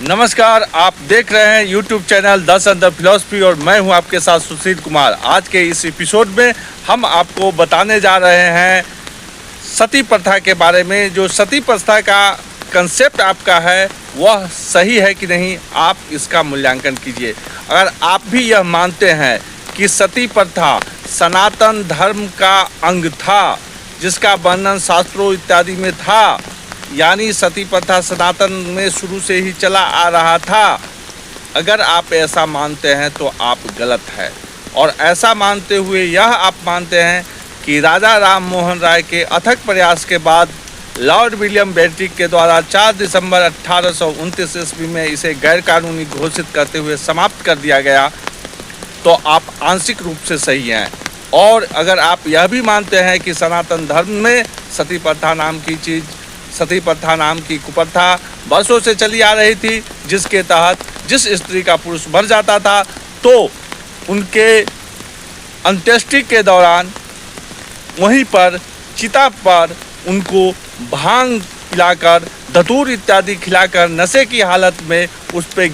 नमस्कार, आप देख रहे हैं YouTube चैनल 10 अंडर फिलॉसफी और मैं हूं आपके साथ सुशील कुमार। आज के इस एपिसोड में हम आपको बताने जा रहे हैं सती प्रथा के बारे में। जो सती प्रथा का कंसेप्ट आपका है वह सही है कि नहीं, आप इसका मूल्यांकन कीजिए। अगर आप भी यह मानते हैं कि सती प्रथा सनातन धर्म का अंग था, जिसका वर्णन शास्त्रों इत्यादि में था, यानी सती प्रथा सनातन में शुरू से ही चला आ रहा था, अगर आप ऐसा मानते हैं तो आप गलत हैं। और ऐसा मानते हुए यह आप मानते हैं कि राजा राम मोहन राय के अथक प्रयास के बाद लॉर्ड विलियम बेंटिक के द्वारा 4 दिसंबर 1829 ईस्वी में इसे गैरकानूनी घोषित करते हुए समाप्त कर दिया गया, तो आप आंशिक रूप से सही हैं। और अगर आप यह भी मानते हैं कि सनातन धर्म में सती प्रथा नाम की कुप्रथा वर्षों से चली आ रही थी, जिसके तहत जिस स्त्री का पुरुष मर जाता था तो उनके अंत्येष्टि के दौरान वहीं पर चिता पर उनको भांग पिलाकर, धतूर इत्यादि खिलाकर, नशे की हालत में उस पर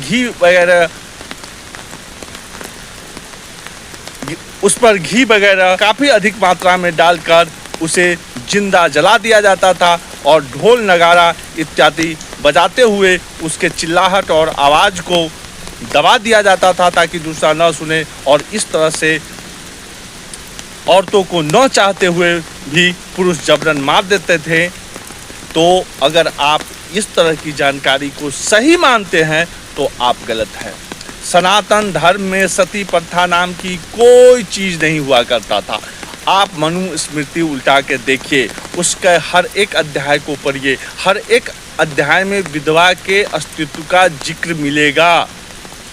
घी वगैरह काफ़ी अधिक मात्रा में डालकर उसे जिंदा जला दिया जाता था और ढोल नगारा इत्यादि बजाते हुए उसके चिल्लाहट और आवाज़ को दबा दिया जाता था ताकि दूसरा न सुने। और इस तरह से औरतों को न चाहते हुए भी पुरुष जबरन मार देते थे। तो अगर आप इस तरह की जानकारी को सही मानते हैं तो आप गलत हैं। सनातन धर्म में सती प्रथा नाम की कोई चीज़ नहीं हुआ करता था। आप मनु स्मृति उल्टा के देखिए, उसके हर एक अध्याय को पढ़िए, हर एक अध्याय में विधवा के अस्तित्व का जिक्र मिलेगा।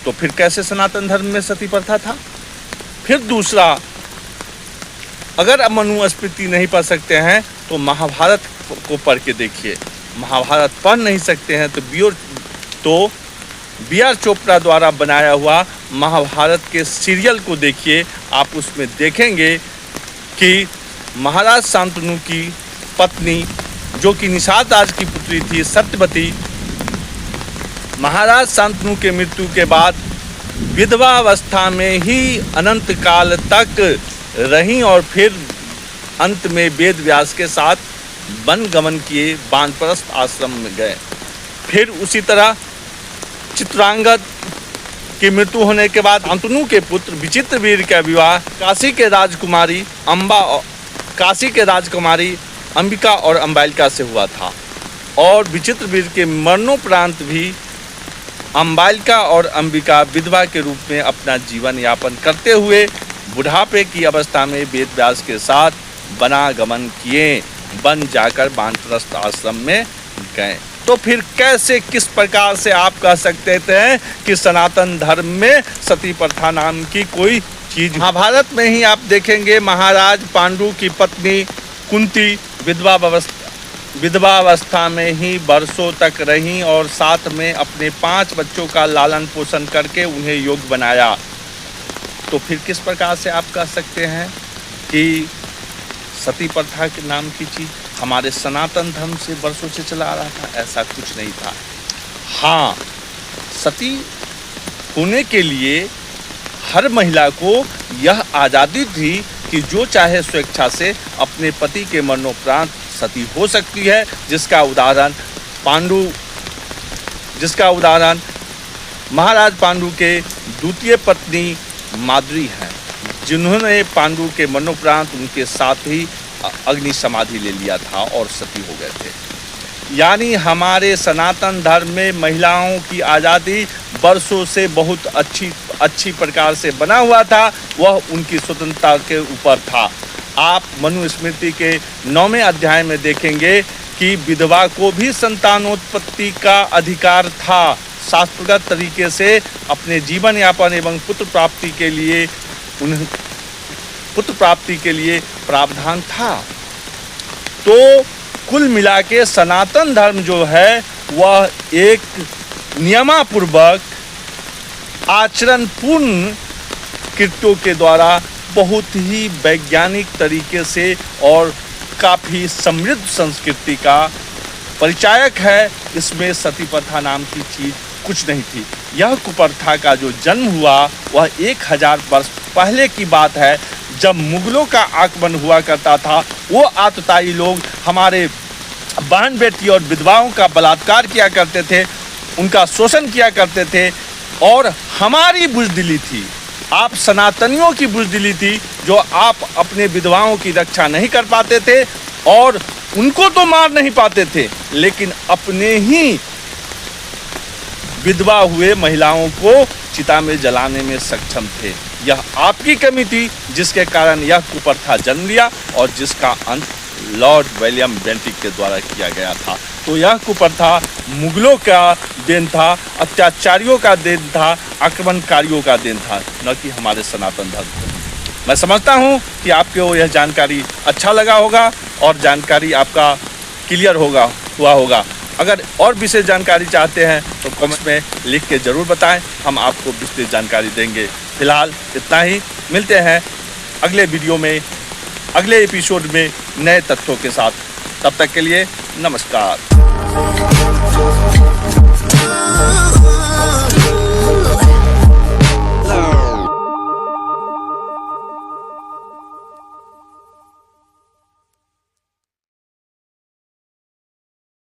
तो फिर कैसे सनातन धर्म में सती प्रथा था? फिर दूसरा, अगर आप मनु स्मृति नहीं पढ़ सकते हैं तो महाभारत को पढ़ के देखिए। महाभारत पढ़ नहीं सकते हैं तो बी आर चोपड़ा द्वारा बनाया हुआ महाभारत के सीरियल को देखिए। आप उसमें देखेंगे कि महाराज शांतनु की पत्नी, जो कि निषाद राज की पुत्री थी, सत्यवती, महाराज शांतनु के मृत्यु के बाद विधवा अवस्था में ही अनंत काल तक रहीं और फिर अंत में वेद व्यास के साथ वन गमन किए, वानप्रस्थ आश्रम में गए। फिर उसी तरह चित्रांगद की मृत्यु होने के बाद शांतनु के पुत्र विचित्रवीर का विवाह काशी के राजकुमारी अंबिका और अम्बालिका से हुआ था। और विचित्रवीर के मरणोपरांत भी अम्बालिका और अंबिका विधवा के रूप में अपना जीवन यापन करते हुए बुढ़ापे की अवस्था में वेद व्यास के साथ वनागमन किए, वन जाकर वानप्रस्थ आश्रम में गए। तो फिर कैसे, किस प्रकार से आप कह सकते थे कि सनातन धर्म में सती प्रथा नाम की कोई चीज? महाभारत में ही आप देखेंगे, महाराज पांडु की पत्नी कुंती विधवा अवस्था में ही वर्षों तक रहीं और साथ में अपने 5 बच्चों का लालन पोषण करके उन्हें योग्य बनाया। तो फिर किस प्रकार से आप कह सकते हैं कि सती प्रथा के नाम की चीज हमारे सनातन धर्म से वर्षों से चला आ रहा था? ऐसा कुछ नहीं था। हाँ, सती होने के लिए हर महिला को यह आज़ादी थी कि जो चाहे स्वेच्छा से अपने पति के मरणोपरांत सती हो सकती है, जिसका उदाहरण महाराज पांडु के द्वितीय पत्नी माद्री हैं, जिन्होंने पांडु के मरणोपरांत उनके साथ ही अग्नि समाधि ले लिया था और सती हो गए थे। यानी हमारे सनातन धर्म में महिलाओं की आज़ादी वर्षों से बहुत अच्छी प्रकार से बना हुआ था, वह उनकी स्वतंत्रता के ऊपर था। आप मनुस्मृति के 9वें अध्याय में देखेंगे कि विधवा को भी संतानोत्पत्ति का अधिकार था। शास्त्रगत तरीके से अपने जीवन यापन एवं पुत्र प्राप्ति के लिए प्रावधान था। तो कुल मिला के सनातन धर्म जो है वह एक नियमापूर्वक आचरणपूर्ण कृत्यों के द्वारा बहुत ही वैज्ञानिक तरीके से और काफ़ी समृद्ध संस्कृति का परिचायक है। इसमें सती प्रथा नाम की चीज़ कुछ नहीं थी। यह कुप्रथा का जो जन्म हुआ वह 1000 वर्ष पहले की बात है, जब मुगलों का आगमन हुआ करता था। वो आतताई लोग हमारे बहन बेटी और विधवाओं का बलात्कार किया करते थे, उनका शोषण किया करते थे। और हमारी बुज़दिली थी, आप सनातनियों की बुज़दिली थी, जो आप अपने विधवाओं की रक्षा नहीं कर पाते थे और उनको तो मार नहीं पाते थे, लेकिन अपने ही विधवा हुए महिलाओं को चिता में जलाने में सक्षम थे। यह आपकी कमी थी, जिसके कारण यह कुप्रथा जन्म लिया और जिसका अंत लॉर्ड विलियम बेंटिक के द्वारा किया गया था। तो यह कुप्रथा मुगलों का देन था, अत्याचारियों का देन था, आक्रमणकारियों का देन था, न कि हमारे सनातन धर्म का। मैं समझता हूँ कि आपको यह जानकारी अच्छा लगा होगा और जानकारी आपका क्लियर हुआ होगा। अगर और विशेष जानकारी चाहते हैं तो कमेंट में लिख के ज़रूर बताएं, हम आपको विस्तृत जानकारी देंगे। फिलहाल इतना ही, मिलते हैं अगले वीडियो में, अगले एपिसोड में नए तथ्यों के साथ। तब तक के लिए नमस्कार।